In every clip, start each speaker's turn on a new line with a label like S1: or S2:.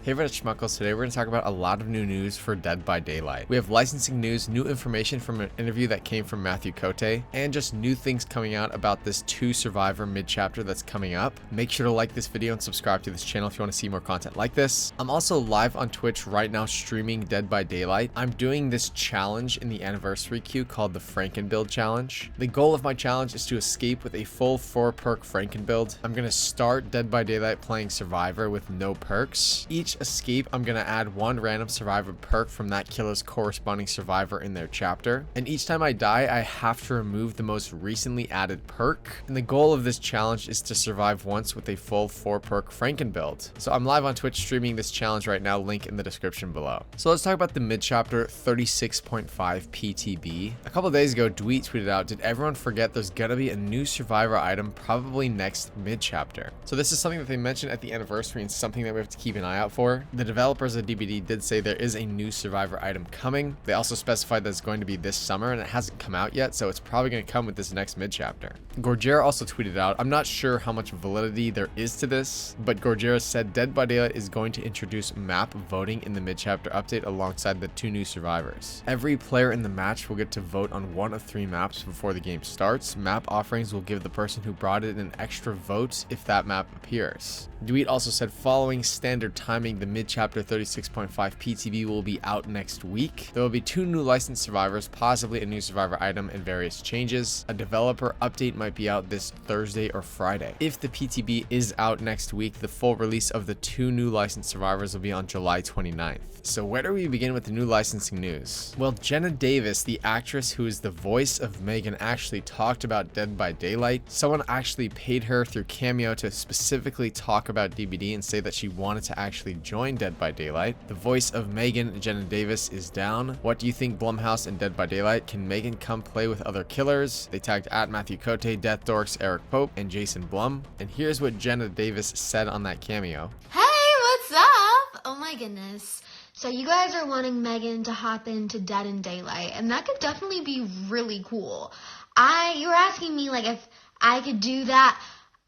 S1: Hey everyone, it's Schmuckles. Today we're going to talk about a lot of new news for Dead by Daylight. We have licensing news, new information from an interview that came from Matthew Cote, and just new things coming out about this 2 Survivor mid-chapter that's coming up. Make sure to like this video and subscribe to this channel if you want to see more content like this. I'm also live on Twitch right now streaming Dead by Daylight. I'm doing this challenge in the anniversary queue called the Frankenbuild Challenge. The goal of my challenge is to escape with a full 4-perk Frankenbuild. I'm going to start Dead by Daylight playing Survivor with no perks. Each escape, I'm going to add 1 random Survivor perk from that killer's corresponding Survivor in their chapter. And each time I die, I have to remove the most recently added perk. And the goal of this challenge is to survive once with a full 4-perk Frankenbuild. So I'm live on Twitch streaming this challenge right now, link in the description below. So let's talk about the mid-chapter 36.5 PTB. A couple days ago, Dweet tweeted out, "Did everyone forget there's gonna be a new Survivor item probably next mid-chapter?" So this is something that they mentioned at the anniversary and something that we have to keep an eye out for. The developers of DBD did say there is a new Survivor item coming. They also specified that it's going to be this summer and it hasn't come out yet, so it's probably going to come with this next mid-chapter. Gorgera also tweeted out, "I'm not sure how much validity there is to this, but Gorgera said Dead by Daylight is going to introduce map voting in the mid-chapter update alongside the 2 new survivors. Every player in the match will get to vote on 1 of 3 maps before the game starts. Map offerings will give the person who brought it an extra vote if that map appears." Dweet also said, "Following standard timing, the mid-chapter 36.5 PTB will be out next week. There will be 2 new licensed survivors, possibly a new survivor item, and various changes. A developer update might be out this Thursday or Friday. If the PTB is out next week, the full release of the 2 new licensed survivors will be on July 29th. So where do we begin with the new licensing news? Well, Jenna Davis, the actress who is the voice of Megan, actually talked about Dead by Daylight. Someone actually paid her through Cameo to specifically talk about DBD and say that she wanted to actually join Dead by Daylight. The voice of Megan, Jenna Davis, is down. What do you think, Blumhouse and Dead by Daylight? Can Megan come play with other killers? They tagged at Matthew Cote, Death Dorks, Eric Pope, and Jason Blum. And here's what Jenna Davis said on that Cameo.
S2: Hey, what's up? Oh my goodness. So you guys are wanting Megan to hop into Dead in Daylight, and that could definitely be really cool. You were asking me like if I could do that.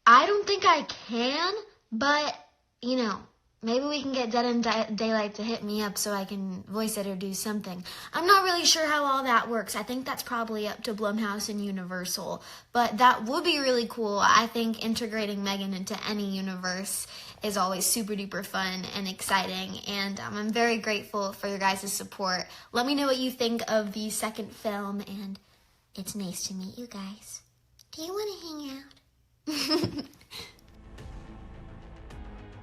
S2: I don't think I can, but you know, maybe we can get Dead in Daylight to hit me up so I can voice it or do something. I'm not really sure how all that works. I think that's probably up to Blumhouse and Universal, but that would be really cool. I think integrating Megan into any universe is always super duper fun and exciting, and I'm very grateful for your guys' support. Let me know what you think of the second film, and it's nice to meet you guys. Do you want to hang out?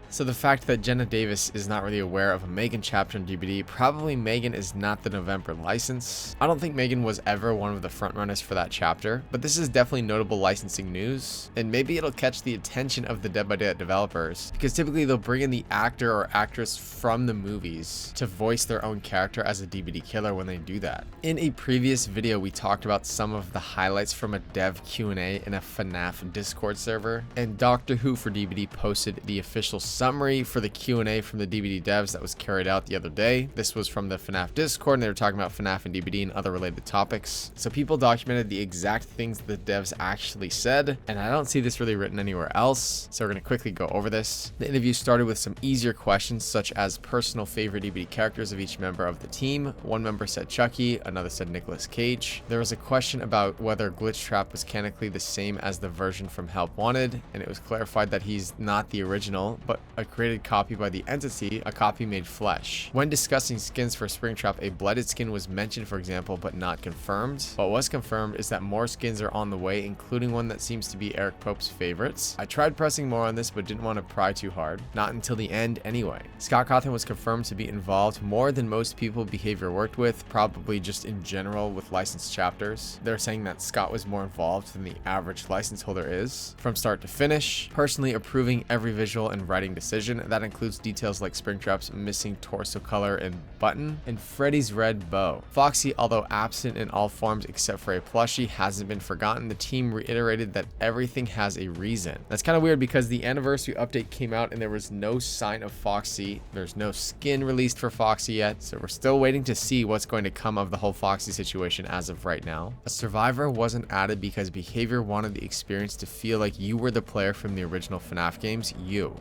S1: So the fact that Jenna Davis is not really aware of a Megan chapter in DBD, probably Megan is not the November license. I don't think Megan was ever one of the frontrunners for that chapter, but this is definitely notable licensing news, and maybe it'll catch the attention of the Dead by Daylight developers, because typically they'll bring in the actor or actress from the movies to voice their own character as a DBD killer when they do that. In a previous video, we talked about some of the highlights from a dev Q&A in a FNAF Discord server, and Doctor Who for DBD posted the official summary for the Q&A from the DBD devs that was carried out the other day. This was from the FNAF Discord, and they were talking about FNAF and DBD and other related topics. So people documented the exact things the devs actually said, and I don't see this really written anywhere else, so we're going to quickly go over this. The interview started with some easier questions, such as personal favorite DBD characters of each member of the team. One member said Chucky, another said Nicolas Cage. There was a question about whether Glitch Trap was canonically the same as the version from Help Wanted, and it was clarified that he's not the original, but a created copy by the entity, a copy made flesh. When discussing skins for Springtrap, a blooded skin was mentioned, for example, but not confirmed. What was confirmed is that more skins are on the way, including one that seems to be Eric Pope's favorites. I tried pressing more on this, but didn't want to pry too hard. Not until the end anyway. Scott Cawthon was confirmed to be involved more than most people Behavior worked with, probably just in general with licensed chapters. They're saying that Scott was more involved than the average license holder is, from start to finish, personally approving every visual and writing decision. That includes details like Springtrap's missing torso color and button, and Freddy's red bow. Foxy, although absent in all forms except for a plushie, hasn't been forgotten. The team reiterated that everything has a reason. That's kind of weird because the anniversary update came out and there was no sign of Foxy. There's no skin released for Foxy yet, so we're still waiting to see what's going to come of the whole Foxy situation as of right now. A survivor wasn't added because Behavior wanted the experience to feel like you were the player from the original FNAF games.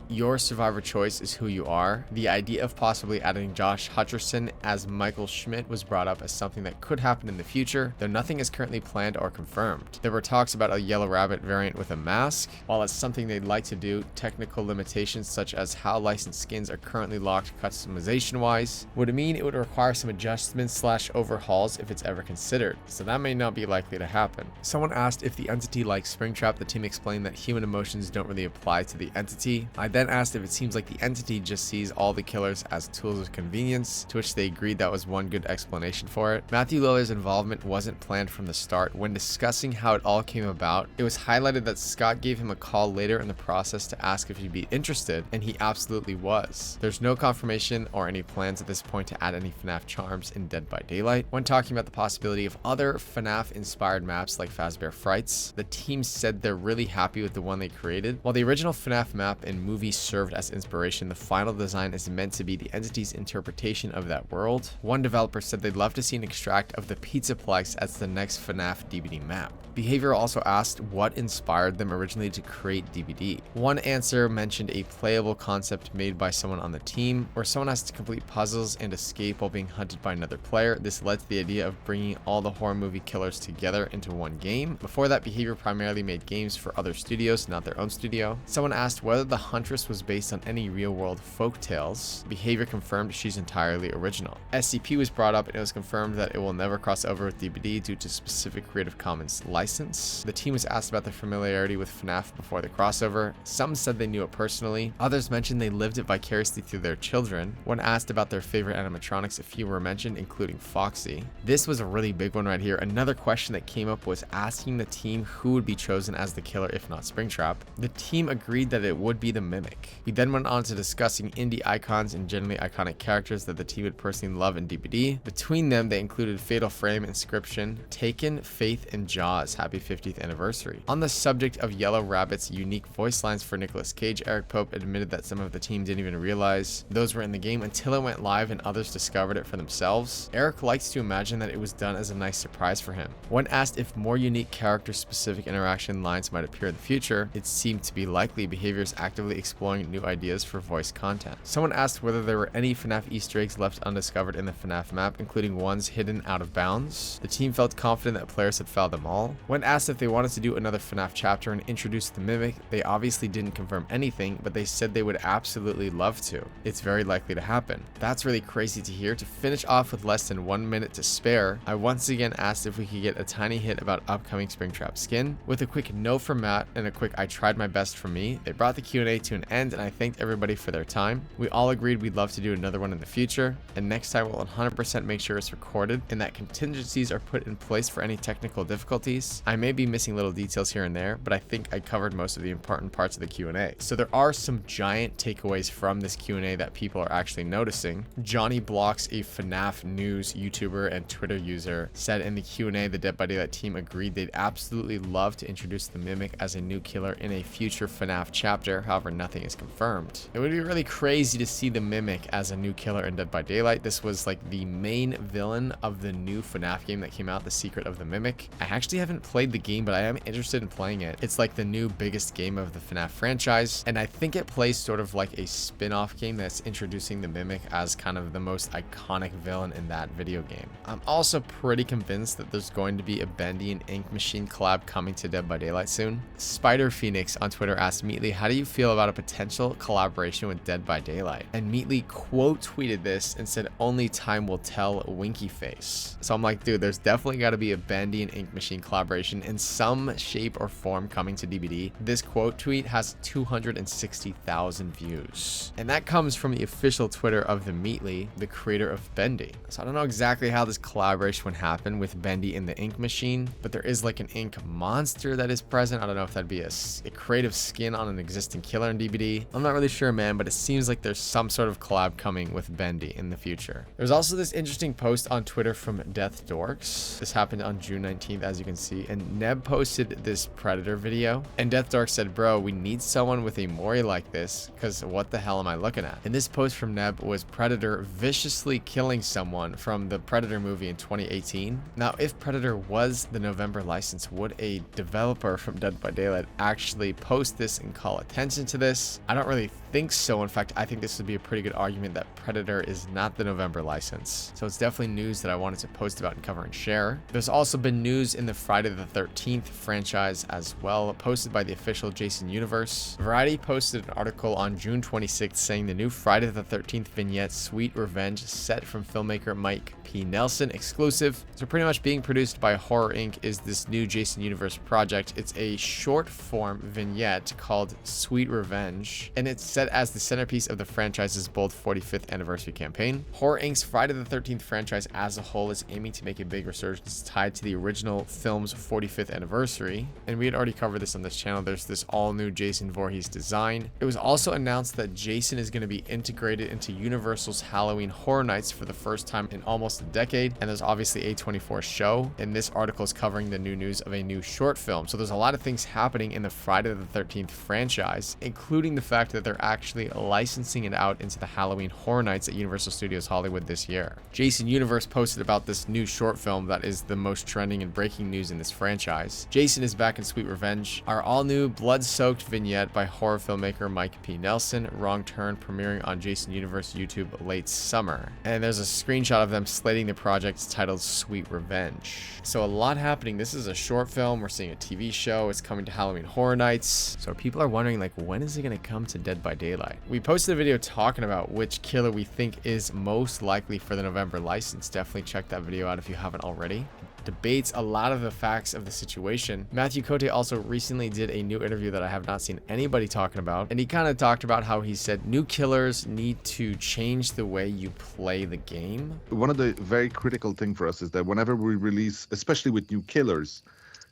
S1: Your survivor survivor choice is who you are. The idea of possibly adding Josh Hutcherson as Michael Schmidt was brought up as something that could happen in the future, though nothing is currently planned or confirmed. There were talks about a Yellow Rabbit variant with a mask. While it's something they'd like to do, technical limitations such as how licensed skins are currently locked customization wise would mean it would require some adjustments / overhauls if it's ever considered, so that may not be likely to happen. Someone asked if the entity likes Springtrap. The team explained that human emotions don't really apply to the entity. I then asked if it seems like the entity just sees all the killers as tools of convenience, to which they agreed that was one good explanation for it. Matthew Lillard's involvement wasn't planned from the start. When discussing how it all came about, it was highlighted that Scott gave him a call later in the process to ask if he'd be interested, and he absolutely was. There's no confirmation or any plans at this point to add any FNAF charms in Dead by Daylight. When talking about the possibility of other FNAF inspired maps like Fazbear Frights, the team said they're really happy with the one they created. While the original FNAF map and movie served as inspiration, the final design is meant to be the entity's interpretation of that world. One developer said they'd love to see an extract of the Pizzaplex as the next FNAF DVD map. Behavior also asked what inspired them originally to create DBD. One answer mentioned a playable concept made by someone on the team, where someone has to complete puzzles and escape while being hunted by another player. This led to the idea of bringing all the horror movie killers together into one game. Before that, Behavior primarily made games for other studios, not their own studio. Someone asked whether the Huntress was based on any real-world folk tales. Behavior confirmed she's entirely original. SCP was brought up, and it was confirmed that it will never cross over with DBD due to specific Creative Commons license. The team was asked about their familiarity with FNAF before the crossover. Some said they knew it personally. Others mentioned they lived it vicariously through their children. When asked about their favorite animatronics, a few were mentioned, including Foxy. This was a really big one right here. Another question that came up was asking the team who would be chosen as the killer if not Springtrap. The team agreed that it would be the Mimic. We then went on to discussing indie icons and generally iconic characters that the team would personally love in DBD. Between them, they included Fatal Frame, Inscription, Taken, Faith, and Jaws. Happy 50th anniversary. On the subject of Yellow Rabbit's unique voice lines for Nicolas Cage, Eric Pope admitted that some of the team didn't even realize those were in the game until it went live and others discovered it for themselves. Eric likes to imagine that it was done as a nice surprise for him. When asked if more unique character-specific interaction lines might appear in the future, it seemed to be likely. Behavior is actively exploring new ideas for voice content. Someone asked whether there were any FNAF Easter eggs left undiscovered in the FNAF map, including ones hidden out of bounds. The team felt confident that players had found them all. When asked if they wanted to do another FNAF chapter and introduce the Mimic, they obviously didn't confirm anything, but they said they would absolutely love to. It's very likely to happen. That's really crazy to hear. To finish off with less than 1 minute to spare, I once again asked if we could get a tiny hit about upcoming Springtrap skin. With a quick no from Matt and a quick I tried my best from me, they brought the Q&A to an end, and I thanked everybody for their time. We all agreed we'd love to do another one in the future, and next time we'll 100% make sure it's recorded and that contingencies are put in place for any technical difficulties. I may be missing little details here and there, but I think I covered most of the important parts of the Q&A. So there are some giant takeaways from this Q&A that people are actually noticing. Johnny Blocks, a FNAF news YouTuber and Twitter user, said in the Q&A the Dead by Daylight team agreed they'd absolutely love to introduce the Mimic as a new killer in a future FNAF chapter, however nothing is confirmed. It would be really crazy to see the Mimic as a new killer in Dead by Daylight. This was like the main villain of the new FNAF game that came out, The Secret of the Mimic. I actually haven't played the game, but I am interested in playing it. It's like the new biggest game of the FNAF franchise, and I think it plays sort of like a spin-off game that's introducing the Mimic as kind of the most iconic villain in that video game. I'm also pretty convinced that there's going to be a Bendy and Ink Machine collab coming to Dead by Daylight soon. Spider Phoenix on Twitter asked Meatly, how do you feel about a potential collaboration with Dead by Daylight? And Meatly quote tweeted this and said, only time will tell, winky face. So I'm like, dude, there's definitely got to be a Bendy and Ink Machine collaboration in some shape or form coming to DBD. This quote tweet has 260,000 views, and that comes from the official Twitter of the Meatly, the creator of Bendy. So I don't know exactly how this collaboration would happen with Bendy and the Ink Machine, but there is like an ink monster that is present. I don't know if that'd be a creative skin on an existing killer in DBD. I'm not really sure, man, but it seems like there's some sort of collab coming with Bendy in the future. There's also this interesting post on Twitter from Death Dorks. This happened on June 19th, as you can see. controversy, and Neb posted this Predator video, and Death Dark said, bro, we need someone with a Mori like this, because what the hell am I looking at? And this post from Neb was Predator viciously killing someone from the Predator movie in 2018. Now, if Predator was the November license, would a developer from Dead by Daylight actually post this and call attention to this? I don't really think so. In fact, I think this would be a pretty good argument that Predator is not the November license. So it's definitely news that I wanted to post about and cover and share. There's also been news in the Friday the 13th franchise as well, posted by the official Jason Universe. Variety posted an article on June 26th saying the new Friday the 13th vignette, Sweet Revenge, set from filmmaker Mike P. Nelson, exclusive. So pretty much being produced by Horror Inc. is this new Jason Universe project. It's a short form vignette called Sweet Revenge, and it's set as the centerpiece of the franchise's bold 45th anniversary campaign. Horror Inc.'s Friday the 13th franchise as a whole is aiming to make a big resurgence tied to the original film's 45th anniversary, and we had already covered this on this channel. There's this all-new Jason Voorhees design. It was also announced that Jason is going to be integrated into Universal's Halloween Horror Nights for the first time in almost a decade, and there's obviously A24's show, and this article is covering the new news of a new short film. So there's a lot of things happening in the Friday the 13th franchise, including the fact that they're actually licensing it out into the Halloween Horror Nights at Universal Studios Hollywood this year. Jason Universe posted about this new short film that is the most trending and breaking news in this franchise. Jason is back in Sweet Revenge, our all-new blood-soaked vignette by horror filmmaker Mike P. Nelson, Wrong Turn, premiering on Jason Universe YouTube late summer. And there's a screenshot of them slating the project titled Sweet Revenge. So a lot happening. This is a short film. We're seeing a TV show. It's coming to Halloween Horror Nights. So people are wondering, like, when is it going to come to Dead by Daylight? We posted a video talking about which killer we think is most likely for the November license. Definitely check that video out if you haven't already. Debates a lot of the facts of the situation. Matthew Cote also recently did a new interview that I have not seen anybody talking about, and he kind of talked about how he said new killers need to change the way you play the game.
S3: One of the very critical things for us is that whenever we release, especially with new killers,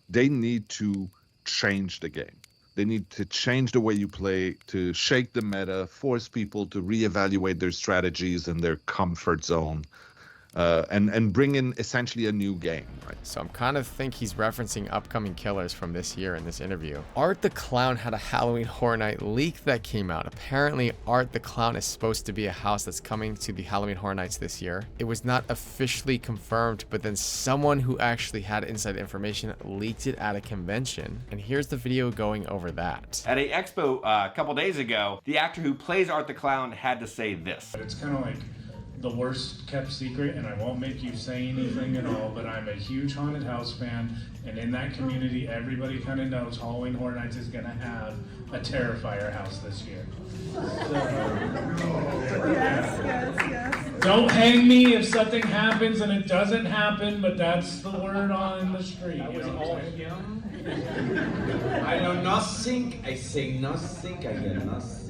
S3: they need to change the game. They need to change the way you play, to shake the meta, force people to reevaluate their strategies and their comfort zone. And bring in essentially a new game, right?
S1: So I'm kind of think he's referencing upcoming killers from this year in this interview. Art the Clown had a Halloween Horror Night leak that came out. Apparently, Art the Clown is supposed to be a house that's coming to the Halloween Horror Nights this year. It was not officially confirmed, but then someone who actually had inside information leaked it at a convention. And here's the video going over that.
S4: At a expo a couple days ago, the actor who plays Art the Clown had to say this.
S5: It's kind of like the worst kept secret, and I won't make you say anything at all, but I'm a huge haunted house fan, and in that community everybody kind of knows Halloween Horror Nights is going to have a Terrifier house this year. Yes. Don't hang me if something happens and it doesn't happen, but that's the word on the street.
S6: I was all young. I know nothing, I say nothing, I hear nothing.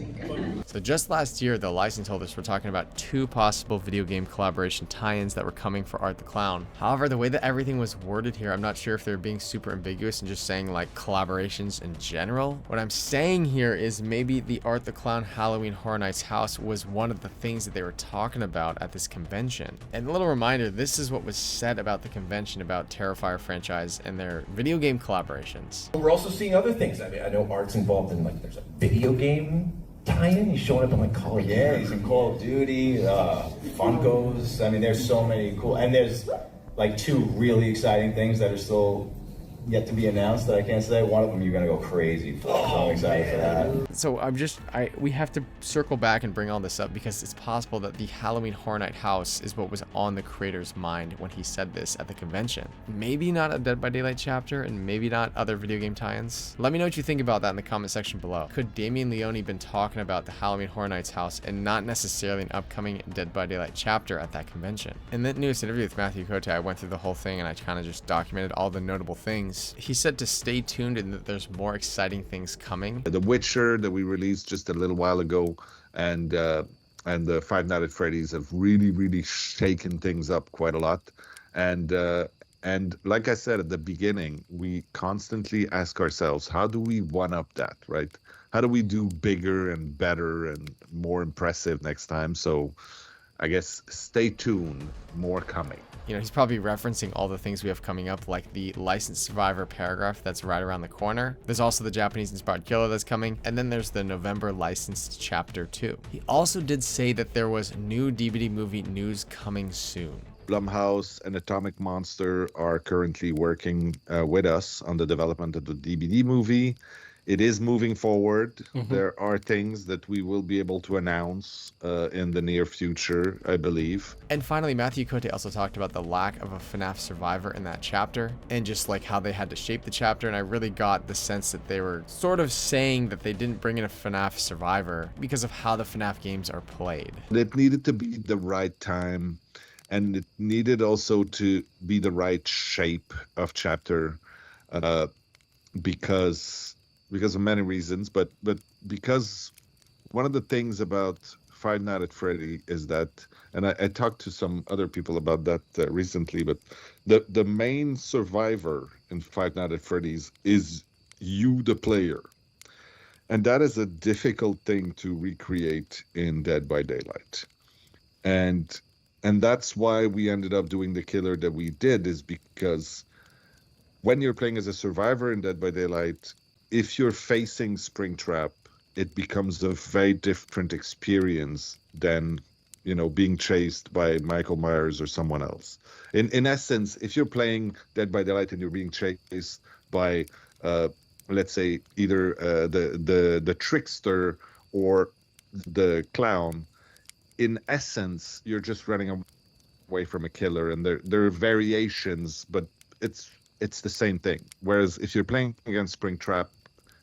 S1: So just last year, the license holders were talking about 2 possible video game collaboration tie-ins that were coming for Art the Clown. However, the way that everything was worded here, I'm not sure if they're being super ambiguous and just saying like collaborations in general. What I'm saying here is maybe the Art the Clown Halloween Horror Nights house was one of the things that they were talking about at this convention. And a little reminder, this is what was said about the convention about Terrifier franchise and their video game collaborations.
S7: We're also seeing other things. I mean, I know Art's involved in, like, there's a video game tie-in. He's showing up in, like, Call of Duty.
S6: Yeah, he's in Call of Duty, Funkos. I mean, there's so many cool, and there's like 2 really exciting things that are still yet to be announced that I can't say. One of them you're gonna go crazy for, so I'm excited for that.
S1: So we have to circle back and bring all this up because it's possible that the Halloween Horror Night house is what was on the creator's mind when he said this at the convention. Maybe not a Dead by Daylight chapter, and maybe not other video game tie-ins. Let me know what you think about that in the comment section below. Could Damien Leone been talking about the Halloween Horror Nights house and not necessarily an upcoming Dead by Daylight chapter at that convention? In the newest interview with Matthew Cote, I went through the whole thing and I kind of just documented all the notable things. He said to stay tuned and that there's more exciting things coming.
S3: The Witcher that we released just a little while ago, and the Five Nights at Freddy's have really shaken things up quite a lot. And like I said at the beginning, we constantly ask ourselves, how do we one-up that, right? How do we do bigger and better and more impressive next time? So I guess stay tuned, more coming.
S1: You know, he's probably referencing all the things we have coming up, like the licensed survivor paragraph that's right around the corner. There's also the Japanese inspired killer that's coming, and then there's the November licensed chapter 2. He also did say that there was new DVD movie news coming soon.
S3: Blumhouse and Atomic Monster are currently working with us on the development of the DVD movie. It is moving forward. There are things that we will be able to announce in the near future, I believe.
S1: And finally, Matthew Cote also talked about the lack of a FNAF survivor in that chapter, and just like how they had to shape the chapter. And I really got the sense that they were sort of saying that they didn't bring in a FNAF survivor because of how the FNAF games are played.
S3: It needed to be the right time, and it needed also to be the right shape of chapter, because of many reasons, but because one of the things about Five Nights at Freddy is that, and I talked to some other people about that recently, but the main survivor in Five Nights at Freddy's is you, the player. And that is a difficult thing to recreate in Dead by Daylight. And that's why we ended up doing the killer that we did, is because when you're playing as a survivor in Dead by Daylight, if you're facing Springtrap, it becomes a very different experience than, you know, being chased by Michael Myers or someone else. In essence, if you're playing Dead by Daylight and you're being chased by, let's say, either the trickster or the clown, in essence, you're just running away from a killer, and there are variations, but it's the same thing. Whereas if you're playing against Springtrap,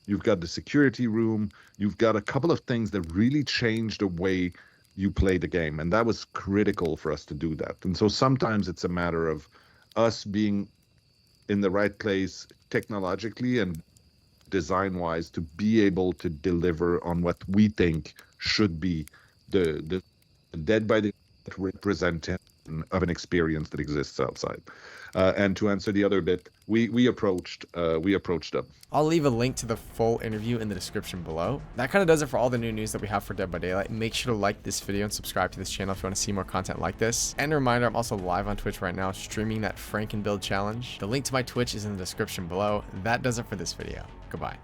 S3: you've got the security room, you've got a couple of things that really change the way you play the game. And that was critical for us to do that. And so sometimes it's a matter of us being in the right place technologically and design-wise to be able to deliver on what we think should be the Dead by the representation of an experience that exists outside. And to answer the other bit, we approached them.
S1: I'll leave a link to the full interview in the description below. That kind of does it for all the new news that we have for Dead by Daylight. Make sure to like this video and subscribe to this channel if you want to see more content like this. And a reminder, I'm also live on Twitch right now streaming that Frankenbuild challenge. The link to my Twitch is in the description below. That does it for this video. Goodbye.